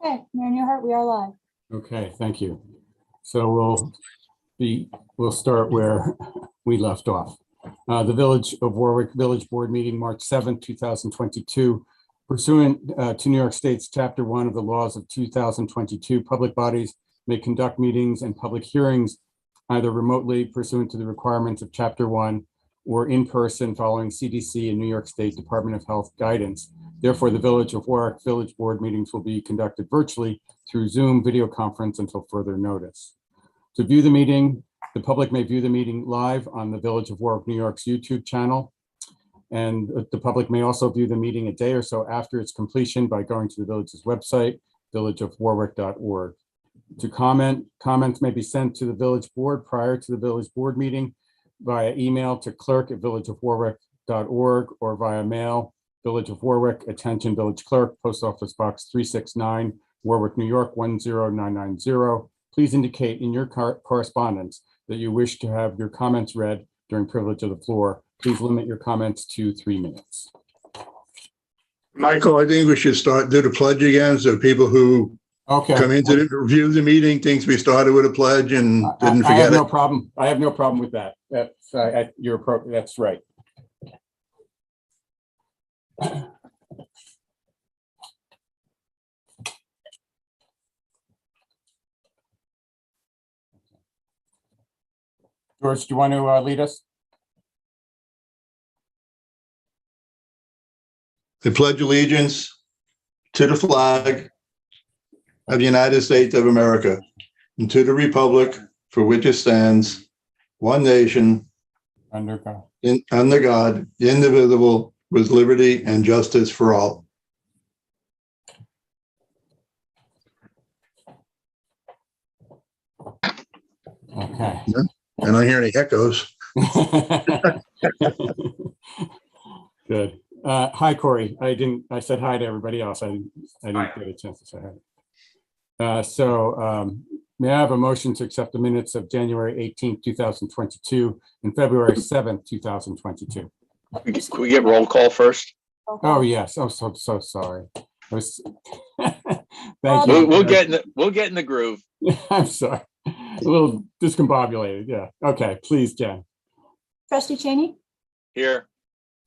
Okay, Mayor Newhart, we are live. Okay, thank you. So we'll start where we left off. The Village of Warwick Village Board meeting, March 7th, 2022. Pursuant to New York State's Chapter 1 of the laws of 2022, public bodies may conduct meetings and public hearings either remotely pursuant to the requirements of Chapter 1 or in person following CDC and New York State Department of Health guidance. Therefore, the Village of Warwick Village Board meetings will be conducted virtually through Zoom video conference until further notice. To view the meeting, the public may view the meeting live on the Village of Warwick, New York's YouTube channel. And the public may also view the meeting a day or so after its completion by going to the village's website, villageofwarwick.org. To comments may be sent to the Village Board prior to the Village Board meeting via email to clerk@villageofwarwick.org or via mail, Village of Warwick, attention Village Clerk, Post Office Box 369, Warwick, New York 10990. Please indicate in your correspondence that you wish to have your comments read during privilege of the floor. Please limit your comments to 3 minutes. Michael, I think we should do the pledge again, so people who come into the review the meeting thinks we started with a pledge and didn't forget I have it. no problem. I have no problem with that. That's that's right. George, do you want to lead us? I pledge allegiance to the flag of the United States of America and to the republic for which it stands, one nation, Under God. under God, indivisible, with liberty and justice for all. Okay. I don't hear any echoes. Good. Hi, Corey. I said hi to everybody else. I didn't get a chance to say hi. May I have a motion to accept the minutes of January 18th, 2022 and February 7th, 2022? Can we get roll call first? Oh, yes. I'm so sorry. Thank you. We'll get in the groove. I'm sorry. A little discombobulated. Yeah. Okay. Please, Jen. Trustee Cheney, Here.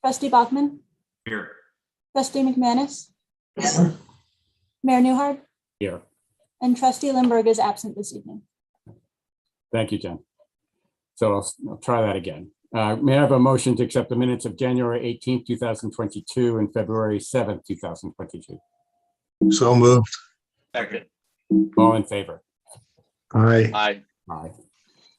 Trustee Bachman, Here. Trustee McManus, Mayor Newhart, Here. and Trustee Lindberg is absent this evening. Thank you, Jen. So I'll try that again. May I have a motion to accept the minutes of January 18th, 2022 and February 7th, 2022? So moved. Second. All in favor? Aye. Aye. Aye.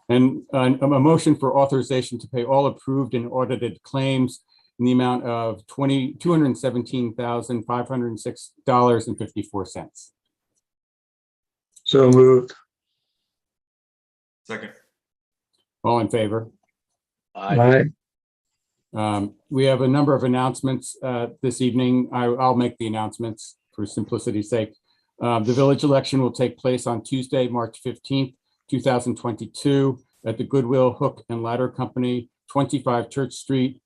And a motion for authorization to pay all approved and audited claims in the amount of $217,506.54. So moved. Second. All in favor? Aye. We have a number of announcements this evening. I'll make the announcements for simplicity's sake. The village election will take place on Tuesday, March 15th, 2022 at the Goodwill Hook and Ladder Company, 25 Church Street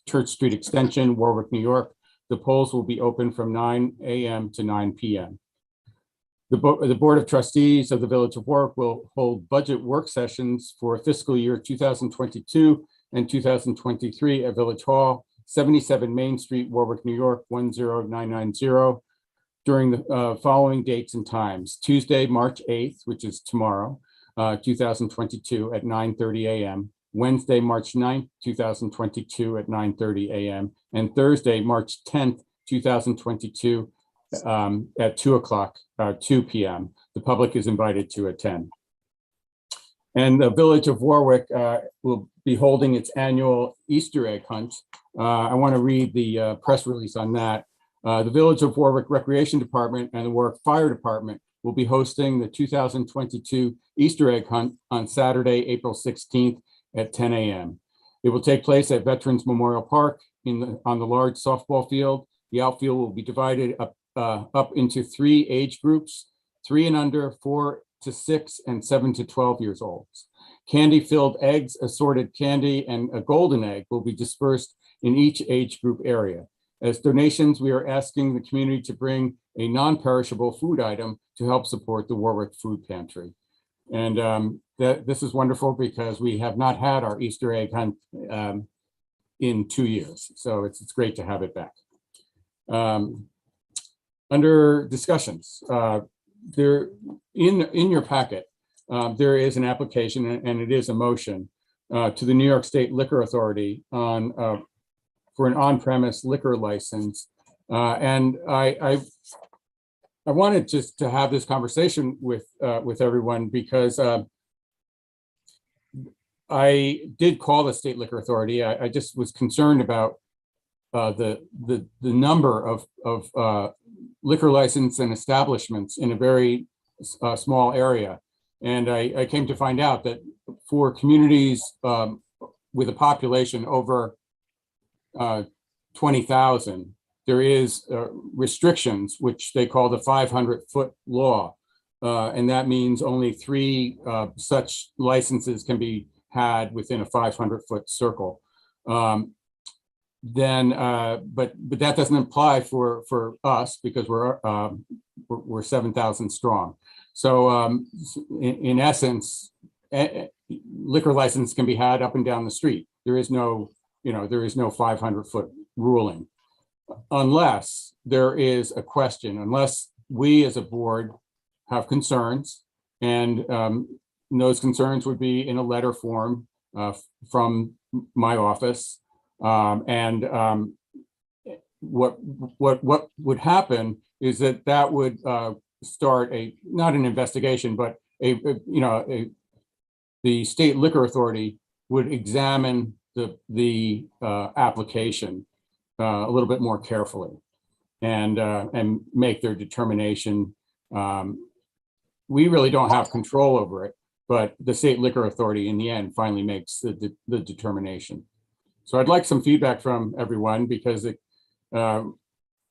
Extension, Warwick, New York. The polls will be open from 9 a.m. to 9 p.m. The Board of Trustees of the Village of Warwick will hold budget work sessions for fiscal year 2022 and 2023 at Village Hall, 77 Main Street, Warwick, New York, 10990. During the following dates and times: Tuesday, March 8th, which is tomorrow, 2022 at 9:30 a.m., Wednesday, March 9th, 2022 at 9:30 a.m., and Thursday, March 10th, 2022 at 2 p.m. The public is invited to attend. And the Village of Warwick will be holding its annual Easter egg hunt. I want to read the press release on that. The Village of Warwick Recreation Department and the Warwick Fire Department will be hosting the 2022 Easter egg hunt on Saturday, April 16th at 10 a.m. It will take place at Veterans Memorial Park on the large softball field. The outfield will be divided up into 3 age groups: 3 and under, 4 to 6, and 7 to 12 years old. Candy-filled eggs, assorted candy, and a golden egg will be dispersed in each age group area. As donations, we are asking the community to bring a non-perishable food item to help support the Warwick Food Pantry. And this is wonderful because we have not had our Easter egg hunt in 2 years. So it's great to have it back. Under discussions, there in your packet, there is an application and it is a motion to the New York State Liquor Authority on for an on-premise liquor license. And I wanted just to have this conversation with everyone because I did call the State Liquor Authority. I just was concerned about the number of liquor license and establishments in a very small area. And I came to find out that for communities with a population over 20,000, there is restrictions, which they call the 500-foot law. And that means only 3 such licenses can be had within a 500-foot circle. But that doesn't apply for us because we're 7,000 strong. So in essence, liquor license can be had up and down the street. There is no 500-foot ruling, unless there is a question, unless we as a board have concerns, and those concerns would be in a letter form from my office. What would happen is that would start not an investigation, but the State Liquor Authority would examine the application a little bit more carefully and make their determination. We really don't have control over it, but the State Liquor Authority in the end finally makes the determination. So I'd like some feedback from everyone because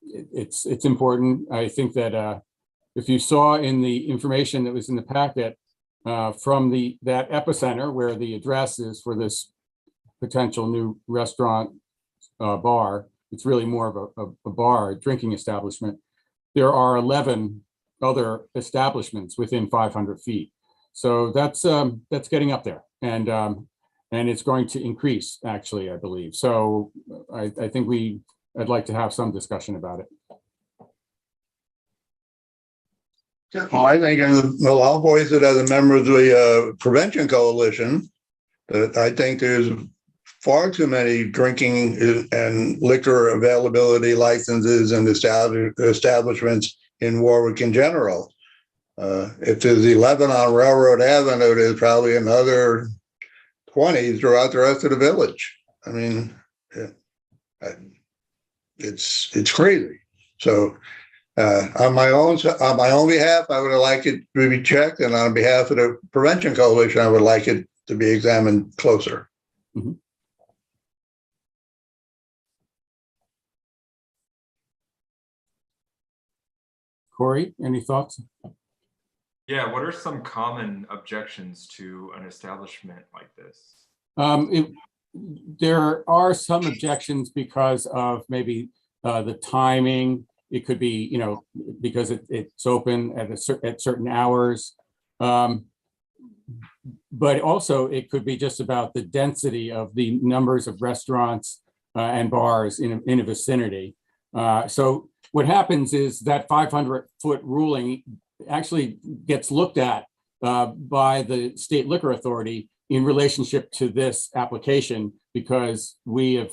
it's important. I think that if you saw in the information that was in the packet from that epicenter where the address is for this potential new restaurant bar, it's really more of a bar, a drinking establishment. There are 11 other establishments within 500 feet. So that's getting up there, and it's going to increase, actually, I believe. So I think I'd like to have some discussion about it. Well, I think, well, I'll voice it as a member of the Prevention Coalition, that I think there's far too many drinking and liquor availability licenses and establishments in Warwick in general. If there's 11 on Railroad Avenue, there's probably another 20 throughout the rest of the village. I mean, it's crazy. So on my own behalf, I would like it to be checked, and on behalf of the Prevention Coalition, I would like it to be examined closer. Mm-hmm. Corey, any thoughts? Yeah, what are some common objections to an establishment like this? There are some objections because of maybe the timing. It could be, because it's open at certain hours. But also it could be just about the density of the numbers of restaurants and bars in a vicinity. So what happens is that 500-foot ruling actually gets looked at by the State Liquor Authority in relationship to this application, because we have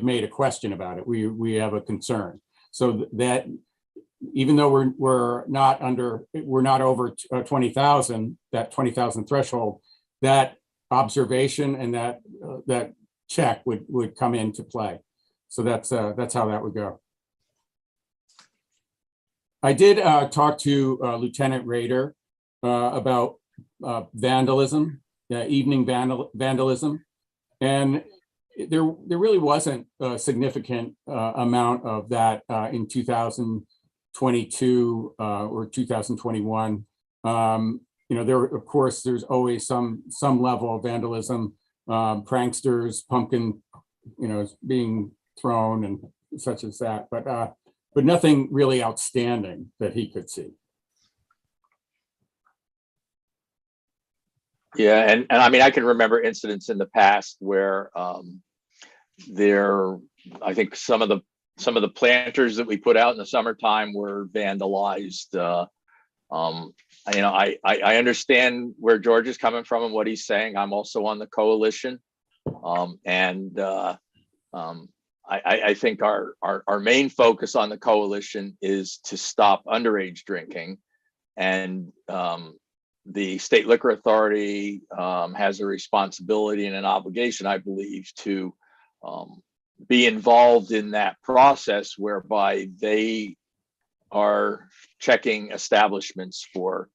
made a question about it. We have a concern. So that even though we're not over 20,000, that 20,000 threshold, that observation and that check would come into play. So that's how that would go. I did talk to Lieutenant Rader about vandalism, evening vandalism, and there really wasn't a significant amount of that in 2022 or 2021. Of course, there's always some level of vandalism, pranksters, pumpkin, being thrown and such as that, but nothing really outstanding that he could see. Yeah, and I mean, I can remember incidents in the past where I think some of the planters that we put out in the summertime were vandalized. I understand where George is coming from and what he's saying. I'm also on the coalition, I think our main focus on the coalition is to stop underage drinking, and the State Liquor Authority has a responsibility and an obligation, I believe, to be involved in that process whereby they are checking establishments for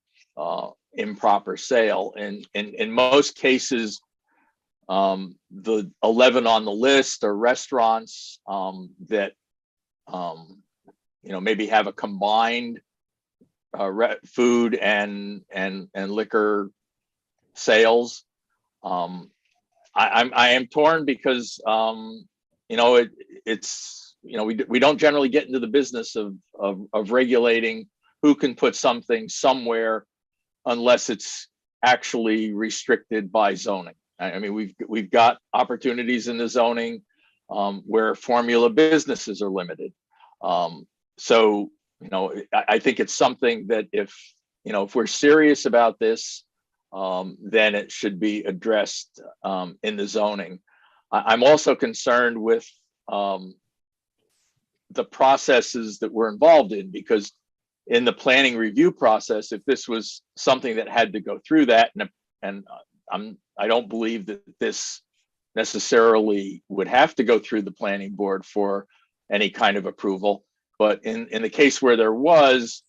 improper sale. And in most cases, the 11 on the list are restaurants that maybe have a combined food and liquor sales. I am torn because we don't generally get into the business of regulating who can put something somewhere unless it's actually restricted by zoning. I mean, we've got opportunities in the zoning where formula businesses are limited. So I think it's something that if we're serious about this, then it should be addressed in the zoning. I'm also concerned with the processes that we're involved in, because in the planning review process, if this was something that had to go through that, and I don't believe that this necessarily would have to go through the planning board for any kind of approval. But in the case where there was,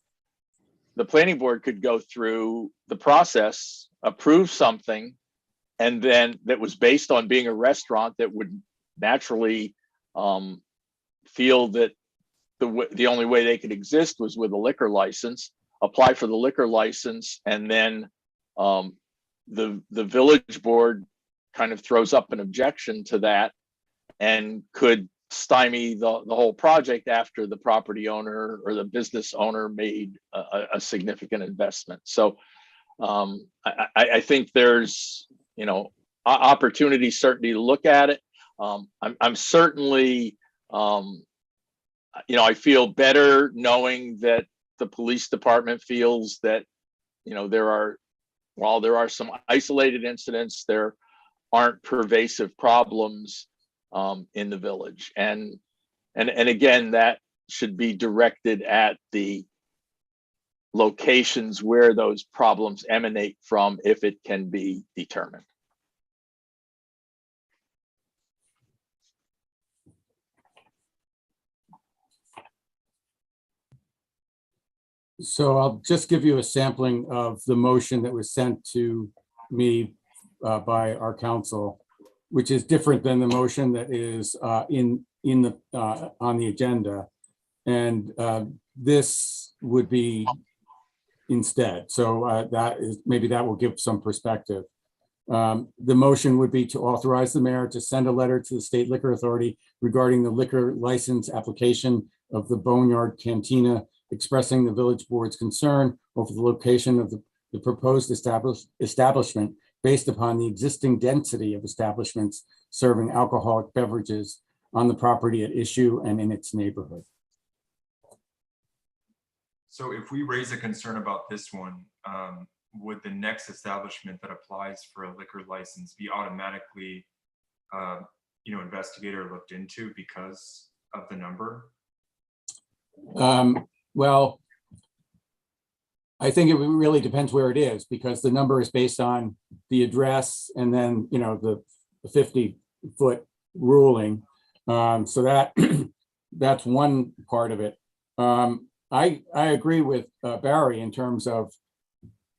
the planning board could go through the process, approve something, and then that was based on being a restaurant that would naturally feel that the only way they could exist was with a liquor license, apply for the liquor license, and then the village board kind of throws up an objection to that and could stymie the whole project after the property owner or the business owner made a significant investment. So I think there's opportunity certainly to look at it. I'm certainly I feel better knowing that the police department feels that while there are some isolated incidents, there aren't pervasive problems in the village, and again, that should be directed at the locations where those problems emanate from, if it can be determined. So I'll just give you a sampling of the motion that was sent to me by our council, which is different than the motion that is on the agenda, and this would be instead. So maybe that will give some perspective. The motion would be to authorize the mayor to send a letter to the State Liquor Authority regarding the liquor license application of the Boneyard Cantina, expressing the village board's concern over the location of the proposed establishment based upon the existing density of establishments serving alcoholic beverages on the property at issue and in its neighborhood. So if we raise a concern about this one, would the next establishment that applies for a liquor license be automatically, investigated or looked into because of the number? Well, I think it really depends where it is, because the number is based on the address and then, the 50-foot ruling. So that's one part of it. I agree with Barry in terms of,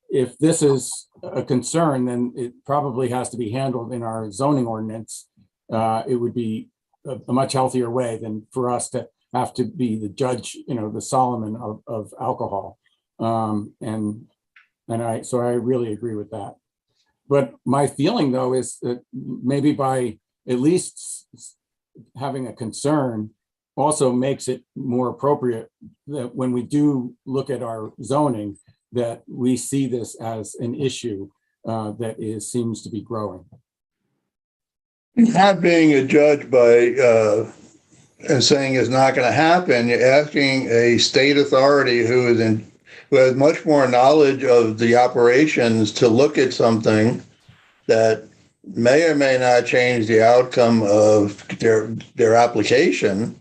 if this is a concern, then it probably has to be handled in our zoning ordinance. It would be a much healthier way than for us to have to be the judge, the Solomon of alcohol. So I really agree with that. But my feeling, though, is that maybe by at least having a concern also makes it more appropriate that when we do look at our zoning, that we see this as an issue seems to be growing. Not being a judge by and saying it's not going to happen, you're asking a state authority who has much more knowledge of the operations to look at something that may or may not change the outcome of their application.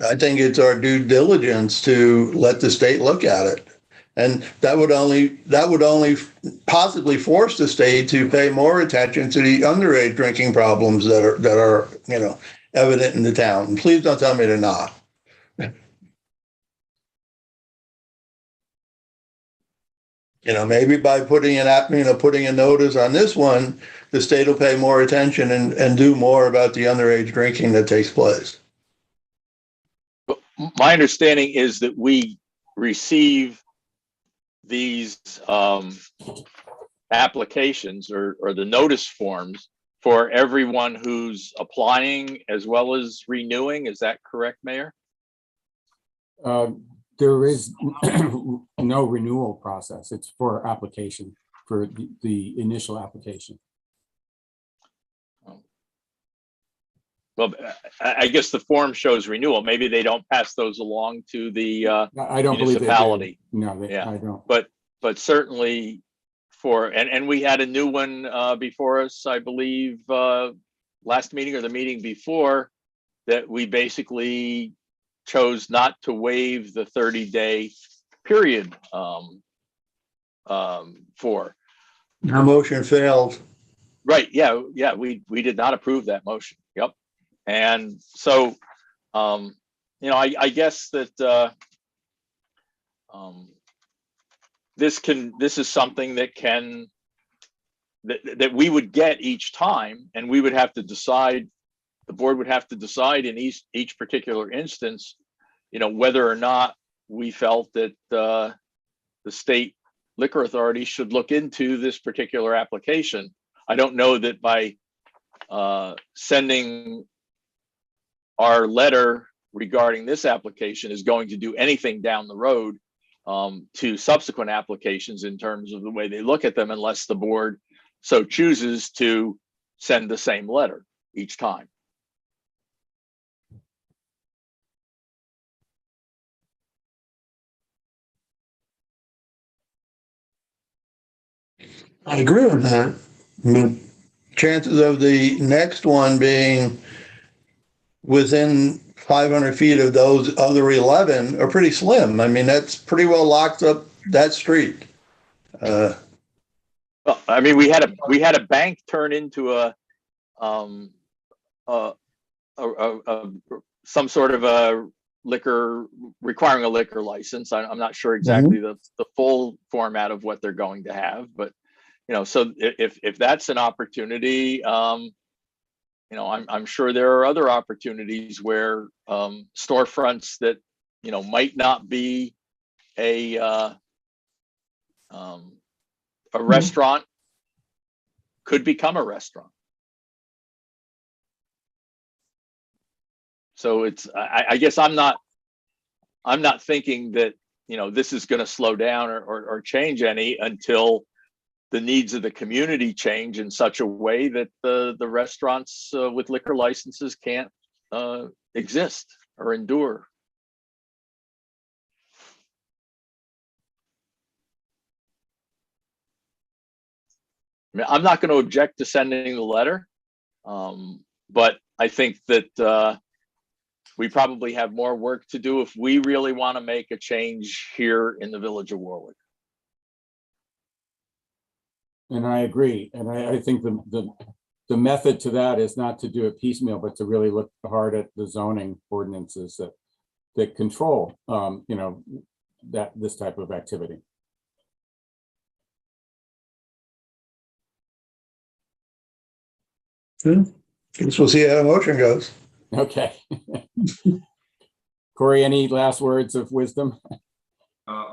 I think it's our due diligence to let the state look at it. And that would only possibly force the state to pay more attention to the underage drinking problems that are evident in the town. And please don't tell me they're not. Maybe by putting a notice on this one, the state will pay more attention and do more about the underage drinking that takes place. My understanding is that we receive these applications or the notice forms for everyone who's applying as well as renewing. Is that correct, Mayor? There is no renewal process. It's for application, for the initial application. Well, I guess the form shows renewal. Maybe they don't pass those along to the I don't municipality. Believe they do. No, Yeah. I don't. But certainly and we had a new one before us, I believe, last meeting or the meeting before, that we basically chose not to waive the 30-day period for. Our motion failed. Right. Yeah. We did not approve that motion. Yep. And so, I guess that this is something that we would get each time, and we would have to decide. The board would have to decide in each particular instance, whether or not we felt that the state liquor authority should look into this particular application. I don't know that by sending our letter regarding this application is going to do anything down the road to subsequent applications in terms of the way they look at them, unless the board so chooses to send the same letter each time. I agree with that. Chances of the next one being within 500 feet of those other 11 are pretty slim. I mean, that's pretty well locked up that street. Well, I mean, we had a bank turn into some sort of a liquor, requiring a liquor license. I'm not sure exactly the full format of what they're going to have, but so if that's an opportunity, I'm sure there are other opportunities where storefronts that might not be a restaurant could become a restaurant. So I guess I'm not thinking that this is going to slow down or change any until the needs of the community change in such a way that the restaurants with liquor licenses can't exist or endure. I mean, I'm not going to object to sending the letter, but I think that we probably have more work to do if we really want to make a change here in the village of Warwick. And I agree. And I think the method to that is not to do it piecemeal, but to really look hard at the zoning ordinances that control, this type of activity. Guess we'll see how the motion goes. Okay. Corey, any last words of wisdom?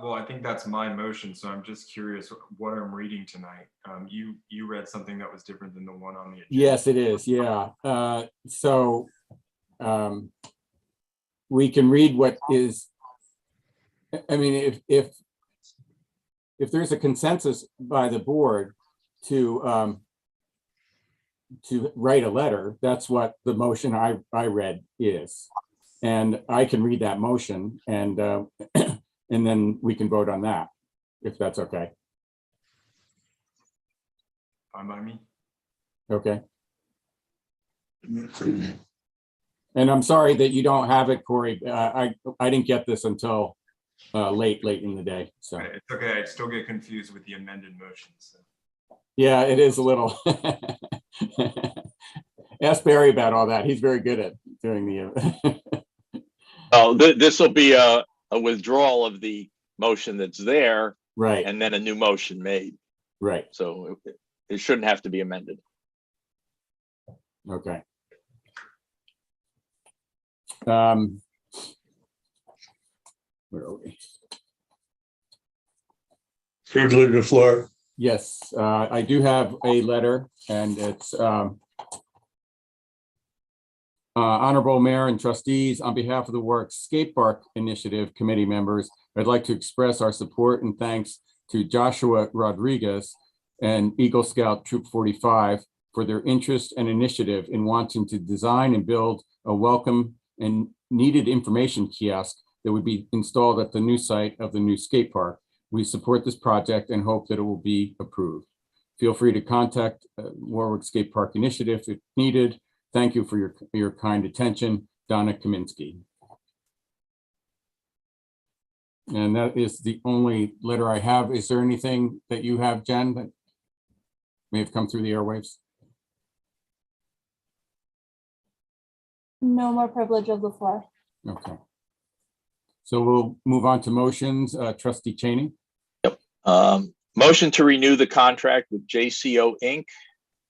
Well, I think that's my motion, so I'm just curious what I'm reading tonight. You read something that was different than the one on the agenda. Yes, it is. Yeah. So we can read what is, I mean, if there's a consensus by the board to write a letter, that's what the motion I read is. And I can read that motion and and then we can vote on that, if that's okay. Fine by me. Okay. And I'm sorry that you don't have it, Corey. I didn't get this until late in the day. So It's okay. I still get confused with the amended motion. So. yeah, it is a little. Ask Barry about all that. He's very good at doing the. Oh, this will be a withdrawal of the motion that's there Right, and then a new motion made. right. So it shouldn't have to be amended. Okay. Where are we? Privilege of the floor. Yes, I do have a letter, and it's Honorable Mayor and trustees, on behalf of the Warwick Skate Park Initiative committee members, I'd like to express our support and thanks to Joshua Rodriguez and Eagle Scout Troop 45 for their interest and initiative in wanting to design and build a welcome and needed information kiosk that would be installed at the new site of the new skate park. We support this project and hope that it will be approved. Feel free to contact Warwick Skate Park Initiative if needed. Thank you for your kind attention, Donna Kaminsky. And that is the only letter I have. Is there anything that you have, Jen, that may have come through the airwaves? No more privilege of the floor. Okay. So we'll move on to motions. Trustee Cheney. Motion to renew the contract with JCO Inc.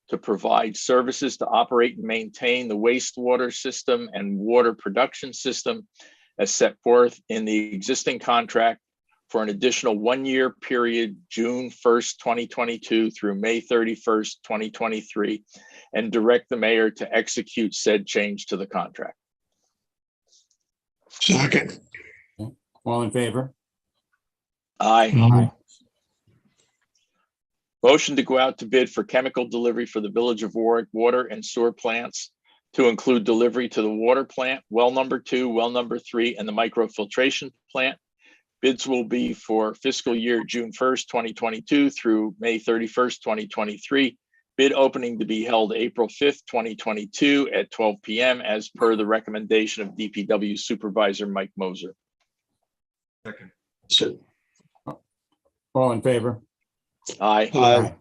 to provide services to operate and maintain the wastewater system and water production system as set forth in the existing contract for an additional 1-year period, June 1st, 2022 through May 31st, 2023, and direct the mayor to execute said change to the contract. Second. All in favor? Aye. Aye. Motion to go out to bid for chemical delivery for the Village of Warwick water and sewer plants to include delivery to the water plant, well number 2, well number 3, and the microfiltration plant. Bids will be for fiscal year June 1st, 2022 through May 31st, 2023. Bid opening to be held April 5th, 2022 at 12 p.m. as per the recommendation of DPW Supervisor Mike Moser. Second. All in favor? Aye. Aye.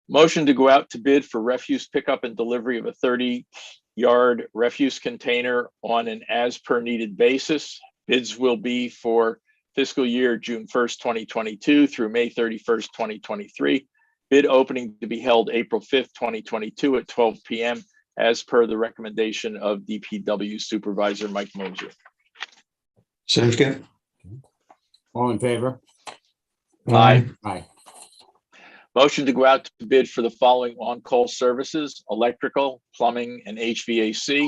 Motion to go out to bid for refuse pickup and delivery of a 30-yard refuse container on an as per needed basis. Bids will be for fiscal year June 1st, 2022 through May 31st, 2023. Bid opening to be held April 5th, 2022 at 12 p.m. as per the recommendation of DPW Supervisor Mike Moser. Second. All in favor? Aye. Aye. Motion to go out to bid for the following on-call services: electrical, plumbing, and HVAC.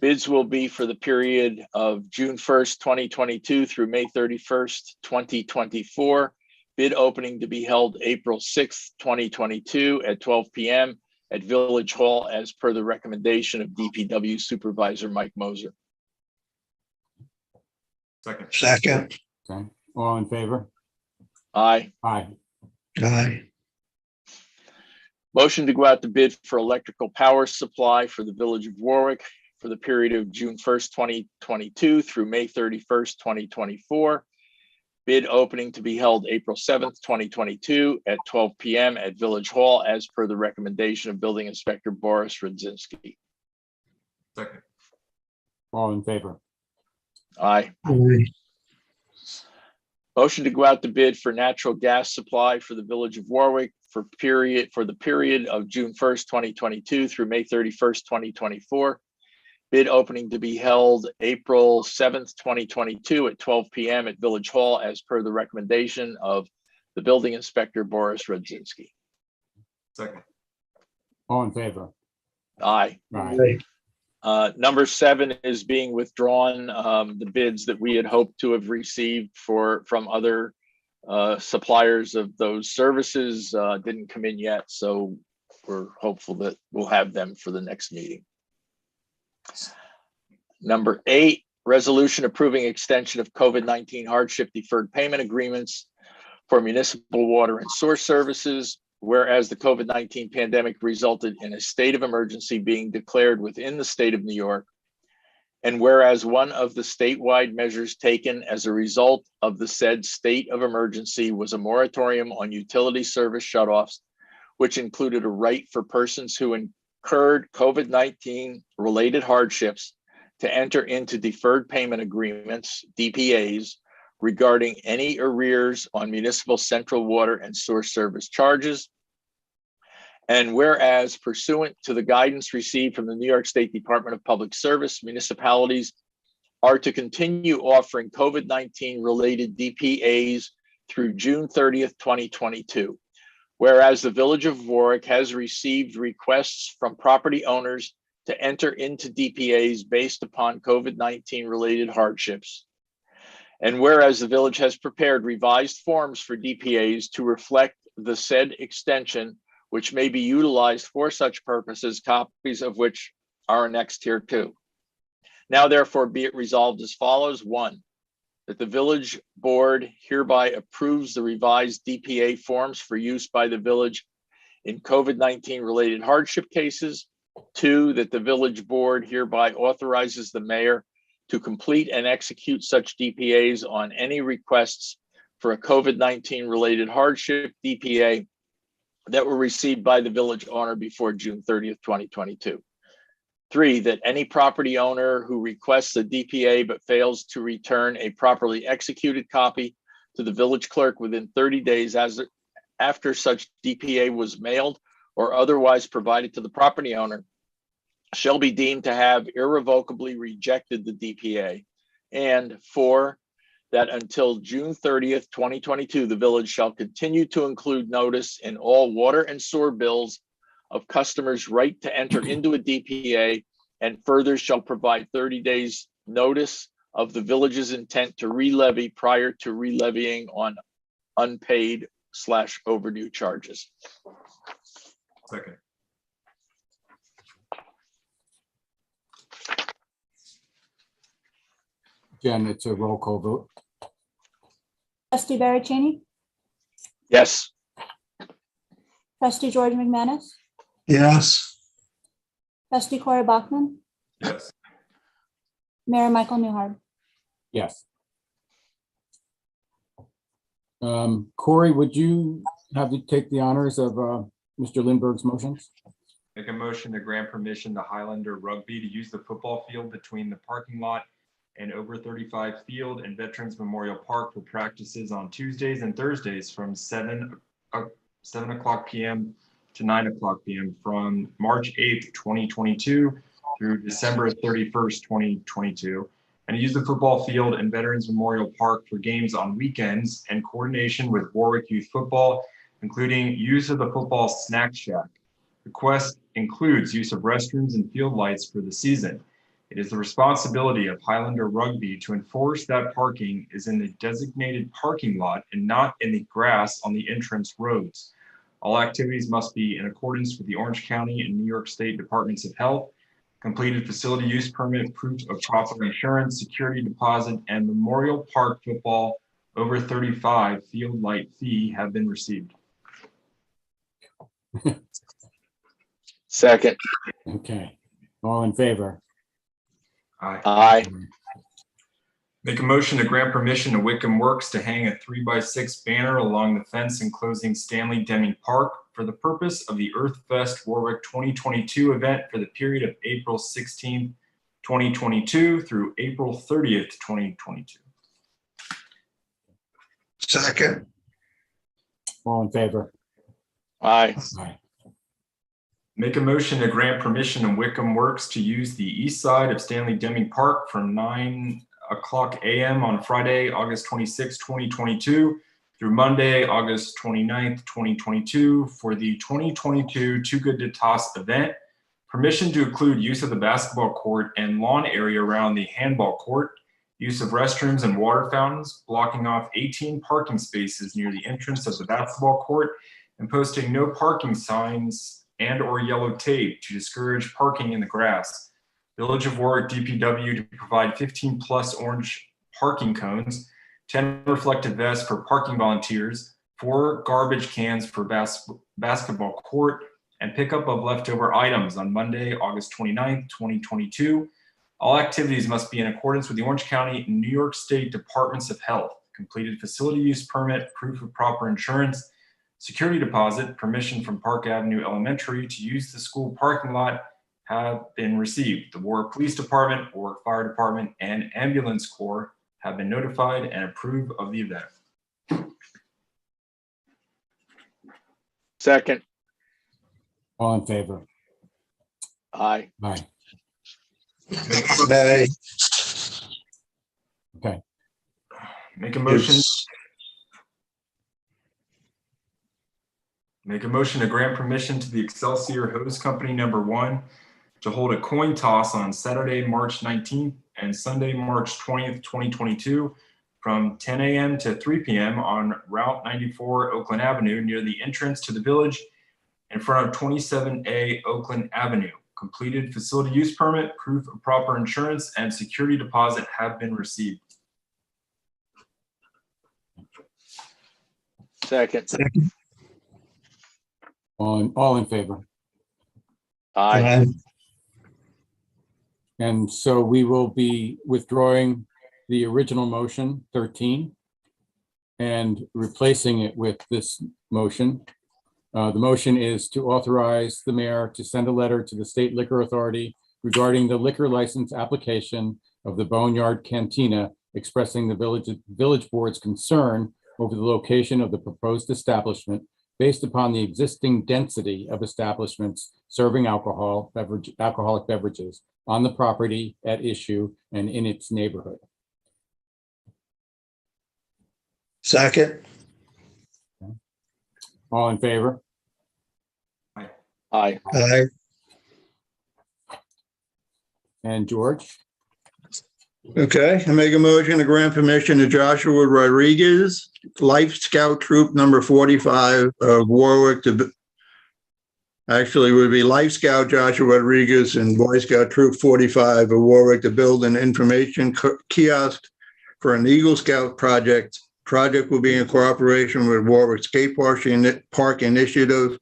Bids will be for the period of June 1st, 2022 through May 31st, 2024. Bid opening to be held April 6th, 2022 at 12 p.m. at Village Hall as per the recommendation of DPW Supervisor Mike Moser. Second. Second. Okay. All in favor? Aye. Aye. Aye. Motion to go out to bid for electrical power supply for the Village of Warwick for the period of June 1st, 2022 through May 31st, 2024. Bid opening to be held April 7th, 2022 at 12 p.m. at Village Hall as per the recommendation of Building Inspector Boris Rudzinski. Second. All in favor? Aye. Aye. Motion to go out to bid for natural gas supply for the Village of Warwick for the period of June 1st, 2022 through May 31st, 2024. Bid opening to be held April 7th, 2022 at 12 p.m. at Village Hall as per the recommendation of the building inspector, Boris Rudzinski. Second. All in favor? Aye. Aye. Number 7 is being withdrawn. The bids that we had hoped to have received from other suppliers of those services didn't come in yet. So we're hopeful that we'll have them for the next meeting. Number 8, resolution approving extension of COVID-19 hardship deferred payment agreements for municipal water and sewer services. Whereas the COVID-19 pandemic resulted in a state of emergency being declared within the state of New York, and whereas one of the statewide measures taken as a result of the said state of emergency was a moratorium on utility service shutoffs, which included a right for persons who incurred COVID-19 related hardships to enter into deferred payment agreements, DPAs, regarding any arrears on municipal central water and sewer service charges. And whereas pursuant to the guidance received from the New York State Department of Public Service, municipalities are to continue offering COVID-19 related DPAs through June 30th, 2022. Whereas the Village of Warwick has received requests from property owners to enter into DPAs based upon COVID-19 related hardships. And whereas the village has prepared revised forms for DPAs to reflect the said extension, which may be utilized for such purposes, copies of which are annexed here too. Now therefore be it resolved as follows. 1, that the village board hereby approves the revised DPA forms for use by the village in COVID-19 related hardship cases. 2, that the village board hereby authorizes the mayor to complete and execute such DPAs on any requests for a COVID-19 related hardship DPA that were received by the village owner before June 30th, 2022. 3, that any property owner who requests a DPA but fails to return a properly executed copy to the village clerk within 30 days after such DPA was mailed or otherwise provided to the property owner shall be deemed to have irrevocably rejected the DPA. And 4, that until June 30th, 2022, the village shall continue to include notice in all water and sewer bills of customers' right to enter into a DPA, and further shall provide 30 days notice of the village's intent to re-levy prior to re-levying on unpaid/overdue charges. Second. Jen, it's a roll call vote. Trustee Barry Cheney, Yes. trustee George McManus, Yes. trustee Corey Bachman, Yes. Mayor Michael Newhart. Yes. Corey, would you have to take the honors of Mr. Lindbergh's motions? Make a motion to grant permission to Highlander Rugby to use the football field between the parking lot and over 35 field and Veterans Memorial Park for practices on Tuesdays and Thursdays from 7 o'clock p.m. to 9 o'clock p.m. from March 8th, 2022 through December 31st, 2022. And to use the football field and Veterans Memorial Park for games on weekends in coordination with Warwick Youth Football, including use of the football snack shack. Request includes use of restrooms and field lights for the season. It is the responsibility of Highlander Rugby to enforce that parking is in the designated parking lot and not in the grass on the entrance roads. All activities must be in accordance with the Orange County and New York State Departments of Health. Completed facility use permit, proof of proper insurance, security deposit, and Memorial Park football over 35 field light fee have been received. Second. Okay, all in favor? Aye. Aye. Make a motion to grant permission to Wickham Works to hang a 3x6 banner along the fence enclosing Stanley Deming Park for the purpose of the Earth Fest Warwick 2022 event for the period of April 16th, 2022 through April 30th, 2022. Second. All in favor? Aye. Aye. Make a motion to grant permission to Wickham Works to use the east side of Stanley Deming Park from 9:00 a.m. on Friday, August 26, 2022 through Monday, August 29th, 2022 for the 2022 Too Good to Toss event. Permission to include use of the basketball court and lawn area around the handball court, use of restrooms and water fountains, blocking off 18 parking spaces near the entrance of the basketball court, and posting no parking signs and or yellow tape to discourage parking in the grass. Village of Warwick DPW to provide 15 plus orange parking cones, 10 reflective vests for parking volunteers, 4 garbage cans for basketball court, and pickup of leftover items on Monday, August 29th, 2022. All activities must be in accordance with the Orange County and New York State Departments of Health. Completed facility use permit, proof of proper insurance, security deposit, permission from Park Avenue Elementary to use the school parking lot have been received. The Warwick Police Department, Warwick Fire Department, and Ambulance Corps have been notified and approve of the event. Second. All in favor? Aye. Aye. Nay. Okay. Make a motion. Make a motion to grant permission to the Excelsior Hose Company #1 to hold a coin toss on Saturday, March 19th and Sunday, March 20th, 2022 from 10 a.m. to 3 p.m. on Route 94 Oakland Avenue near the entrance to the village in front of 27A Oakland Avenue. Completed facility use permit, proof of proper insurance, and security deposit have been received. Second. All in favor? Aye. And so we will be withdrawing the original motion 13 and replacing it with this motion. The motion is to authorize the mayor to send a letter to the State Liquor Authority regarding the liquor license application of the Boneyard Cantina, expressing the village board's concern over the location of the proposed establishment based upon the existing density of establishments serving alcoholic beverages on the property at issue and in its neighborhood. Second. All in favor? Aye. Aye. And George? Okay, I make a motion to grant permission to Joshua Rodriguez, Life Scout Troop number 45 of Warwick to, actually it would be Life Scout Joshua Rodriguez and Boy Scout Troop 45 of Warwick to build an information kiosk for an Eagle Scout project. Project will be in cooperation with Warwick Skate Park Initiative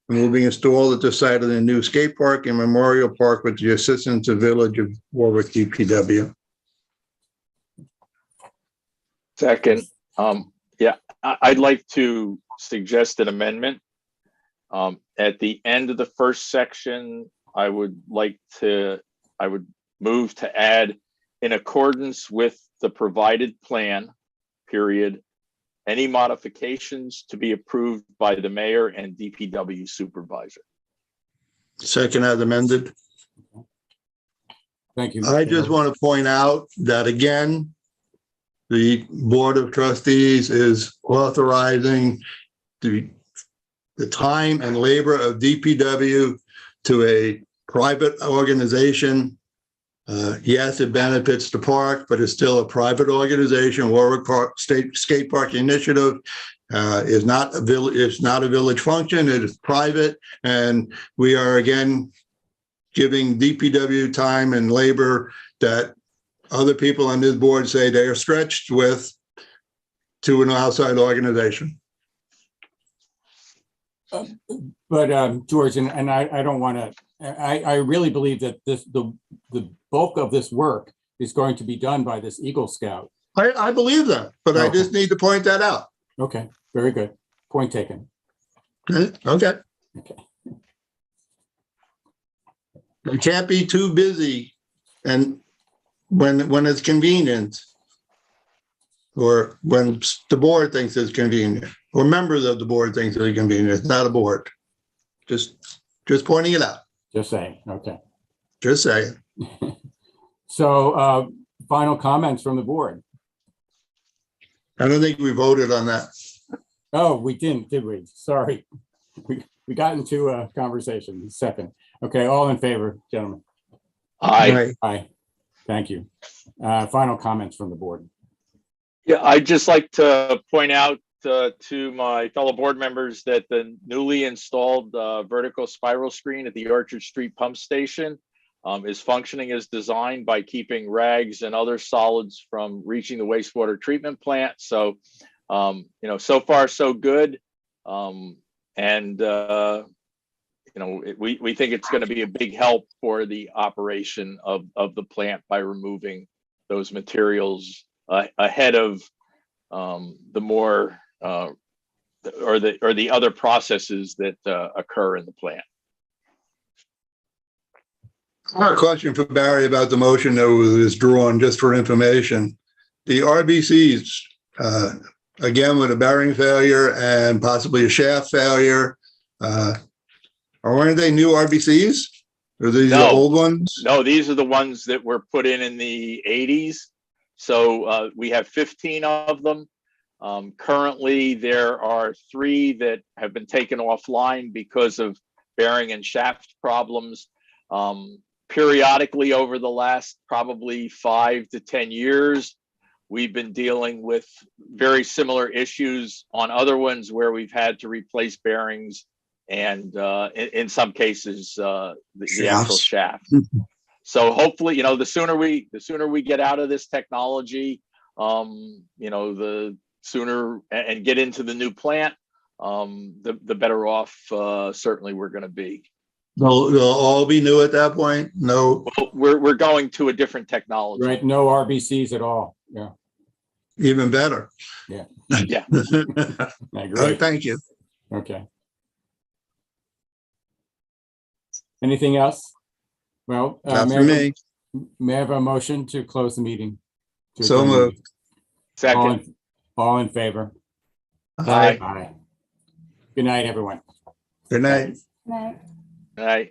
and will be installed at the site of the new skate park and memorial park with the assistance of Village of Warwick DPW. Second. Yeah, I'd like to suggest an amendment. At the end of the first section, I would move to add, in accordance with the provided plan, period, any modifications to be approved by the mayor and DPW supervisor. Second as amended. Thank you. I just want to point out that again, the Board of Trustees is authorizing the time and labor of DPW to a private organization. Yes, it benefits the park, but it's still a private organization. Warwick Park State Skate Park Initiative is not a village. It's not a village function. It is private, and we are again giving DPW time and labor that other people on this board say they are stretched with to an outside organization. But George, and I don't want to, I really believe that the bulk of this work is going to be done by this Eagle Scout. I believe that, but I Okay. just need to point that out. Okay, very good. Point taken. Okay. Okay. You can't be too busy and when it's convenient, or when the board thinks it's convenient, or members of the board think it's convenient. It's not a board. Just Just pointing it out. Just saying, okay. Just saying. So final comments from the board. I don't think we voted on that. Oh, we didn't, did we? Sorry. We got into a conversation. Second. Okay, all in favor, gentlemen? Aye. Right. Aye. Thank you. Final comments from the board. Yeah, I'd just like to point out to my fellow board members that the newly installed vertical spiral screen at the Orchard Street Pump Station is functioning as designed by keeping rags and other solids from reaching the wastewater treatment plant. So, so far so good. We think it's going to be a big help for the operation of the plant by removing those materials ahead of the more or the other processes that occur in the plant. I have a question for Barry about the motion that was withdrawn, just for information. The RBCs, again, with a bearing failure and possibly a shaft failure, aren't they new RBCs? Are these the old ones? No, these are the ones that were put in the 80s. So we have 15 of them. Currently, there are 3 that have been taken offline because of bearing and shaft problems. Periodically over the last probably 5 to 10 years, we've been dealing with very similar issues on other ones where we've had to replace bearings and in some cases the actual shaft. So hopefully, the sooner we get out of this technology, the sooner and get into the new plant, the better off certainly we're going to be. They'll all be new at that point? No. Well, we're going to a different technology. Right, no RBCs at all. Yeah. Even better. Yeah. Yeah. I agree. Thank you. Okay. Anything else? Well, Not for me. May I have a motion to close the meeting? So moved. Second. All in favor? Aye. Aye. Good night, everyone. Good night. Night. Aye.